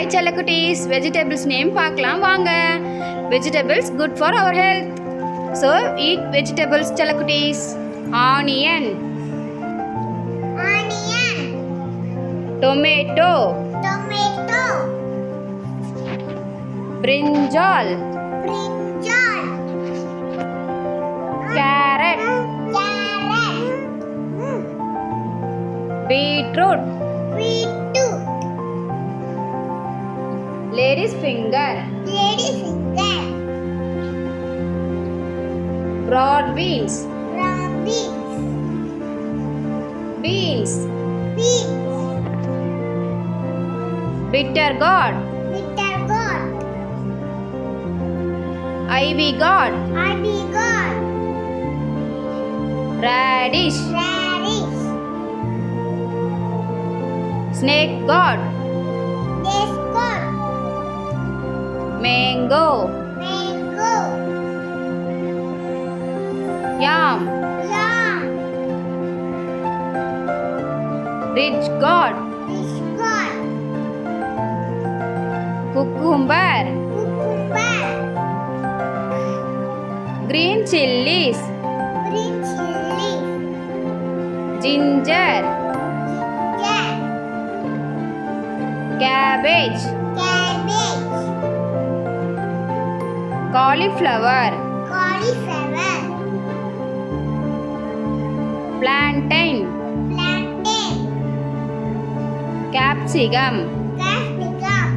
Hi Chalakutis, vegetables name பார்க்கலாம் வாங்க. Vegetables good for our health. So eat vegetables Chalakutis. Onion. Onion. Tomato. Tomato. Brinjal. Brinjal. Carrot. Carrot. Beetroot. Beetroot. Lady's finger. Lady's finger. Broad beans. Brown beans. Beans. Beans. Bitter gourd. Bitter gourd. Ivy gourd. Ivy gourd. Radish. Radish. Snake gourd. This gourd. Mango. Mango. Yam. Yam. Ridge gourd. This gourd. Cucumber. Cucumber. Green chilies. Green chili. Ginger. Yeah. Cabbage. Cabbage. Cauliflower. Cauliflower. Plantain. Plantain. Capsicum. Capsicum.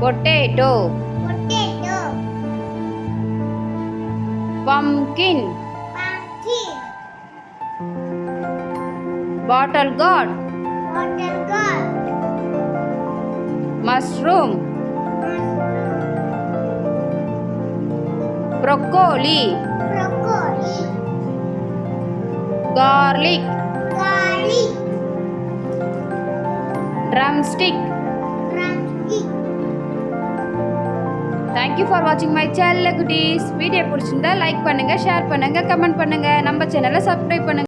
Potato. Potato. Pumpkin. Pumpkin. Bottle gourd. Bottle gourd. Mushroom. Broccoli. Broccoli. Garlic. Garlic. Drumstick. Drumstick. Thank you for watching my channel குட்டீஸ். Video பிடிச்சிருந்தா like பண்ணுங்க, share பண்ணுங்க, comment பண்ணுங்க. நம்ம சேனலை subscribe பண்ணுங்க.